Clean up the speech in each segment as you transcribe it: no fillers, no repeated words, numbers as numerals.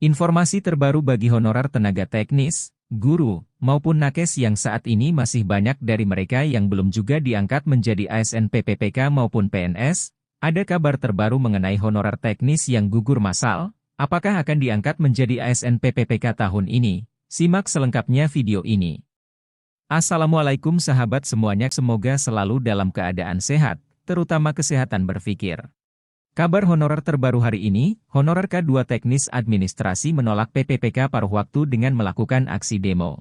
Informasi terbaru bagi honorer tenaga teknis, guru, maupun nakes yang saat ini masih banyak dari mereka yang belum juga diangkat menjadi ASN PPPK maupun PNS, ada kabar terbaru mengenai honorer teknis yang gugur massal. Apakah akan diangkat menjadi ASN PPPK tahun ini? Simak selengkapnya video ini. Assalamualaikum sahabat semuanya, semoga selalu dalam keadaan sehat, terutama kesehatan berpikir. Kabar honorer terbaru hari ini, honorer K2 Teknis Administrasi menolak PPPK paruh waktu dengan melakukan aksi demo.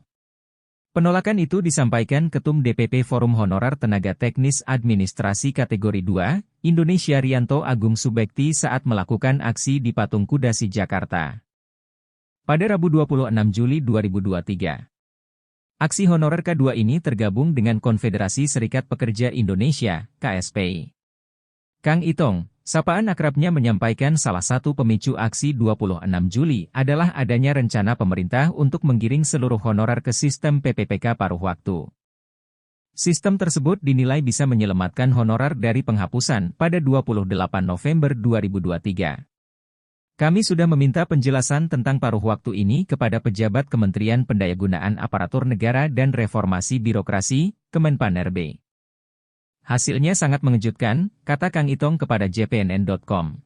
Penolakan itu disampaikan Ketum DPP Forum Honorer Tenaga Teknis Administrasi Kategori 2, Indonesia Rianto Agung Subekti saat melakukan aksi di Patung Kuda Jakarta. Pada Rabu 26 Juli 2023. Aksi honorer K2 ini tergabung dengan Konfederasi Serikat Pekerja Indonesia, KSPI. Kang Itong, sapaan akrabnya, menyampaikan salah satu pemicu aksi 26 Juli adalah adanya rencana pemerintah untuk menggiring seluruh honorer ke sistem PPPK paruh waktu. Sistem tersebut dinilai bisa menyelamatkan honorer dari penghapusan pada 28 November 2023. Kami sudah meminta penjelasan tentang paruh waktu ini kepada pejabat Kementerian Pendayagunaan Aparatur Negara dan Reformasi Birokrasi, Kemenpan-RB. Hasilnya sangat mengejutkan, kata Kang Itong kepada jpnn.com.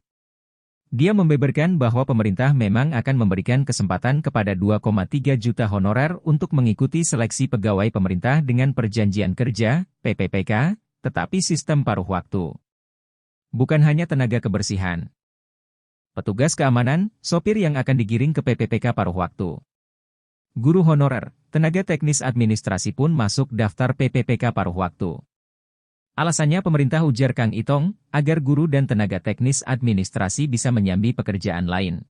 Dia membeberkan bahwa pemerintah memang akan memberikan kesempatan kepada 2,3 juta honorer untuk mengikuti seleksi pegawai pemerintah dengan perjanjian kerja, PPPK, tetapi sistem paruh waktu. Bukan hanya tenaga kebersihan, petugas keamanan, sopir yang akan digiring ke PPPK paruh waktu. Guru honorer, tenaga teknis administrasi pun masuk daftar PPPK paruh waktu. Alasannya, pemerintah, ujar Kang Itong, agar guru dan tenaga teknis administrasi bisa menyambi pekerjaan lain.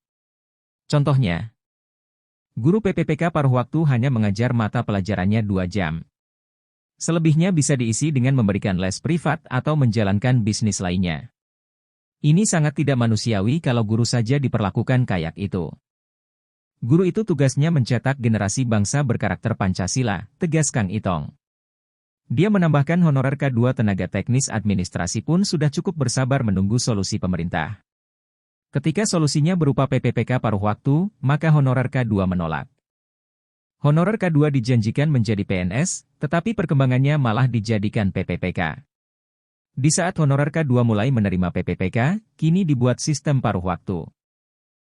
Contohnya, guru PPPK paruh waktu hanya mengajar mata pelajarannya 2 jam. Selebihnya bisa diisi dengan memberikan les privat atau menjalankan bisnis lainnya. Ini sangat tidak manusiawi kalau guru saja diperlakukan kayak itu. Guru itu tugasnya mencetak generasi bangsa berkarakter Pancasila, tegas Kang Itong. Dia menambahkan honorer K2 tenaga teknis administrasi pun sudah cukup bersabar menunggu solusi pemerintah. Ketika solusinya berupa PPPK paruh waktu, maka honorer K2 menolak. Honorer K2 dijanjikan menjadi PNS, tetapi perkembangannya malah dijadikan PPPK. Di saat honorer K2 mulai menerima PPPK, kini dibuat sistem paruh waktu.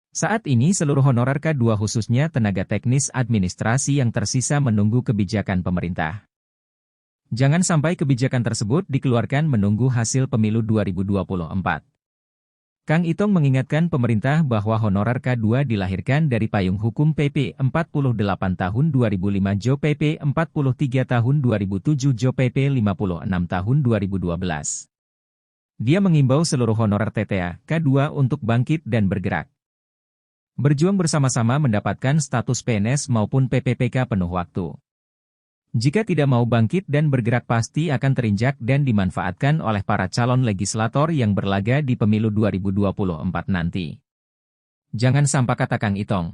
Saat ini seluruh honorer K2 khususnya tenaga teknis administrasi yang tersisa menunggu kebijakan pemerintah. Jangan sampai kebijakan tersebut dikeluarkan menunggu hasil pemilu 2024. Kang Itong mengingatkan pemerintah bahwa honorer K2 dilahirkan dari payung hukum PP 48 tahun 2005 Jo PP 43 tahun 2007 Jo PP 56 tahun 2012. Dia mengimbau seluruh honorer TTA K2 untuk bangkit dan bergerak. Berjuang bersama-sama mendapatkan status PNS maupun PPPK penuh waktu. Jika tidak mau bangkit dan bergerak pasti akan terinjak dan dimanfaatkan oleh para calon legislator yang berlaga di pemilu 2024 nanti. Jangan sampai, kata Kang Itong.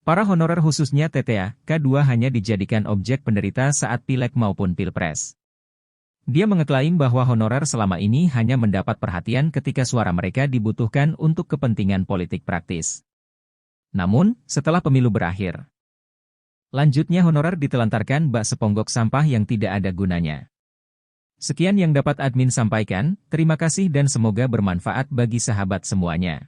Para honorer khususnya TTA K2 hanya dijadikan objek penderita saat pileg maupun pilpres. Dia mengeklaim bahwa honorer selama ini hanya mendapat perhatian ketika suara mereka dibutuhkan untuk kepentingan politik praktis. Namun, setelah pemilu berakhir, lanjutnya honorer ditelantarkan bak seponggok sampah yang tidak ada gunanya. Sekian yang dapat admin sampaikan, terima kasih dan semoga bermanfaat bagi sahabat semuanya.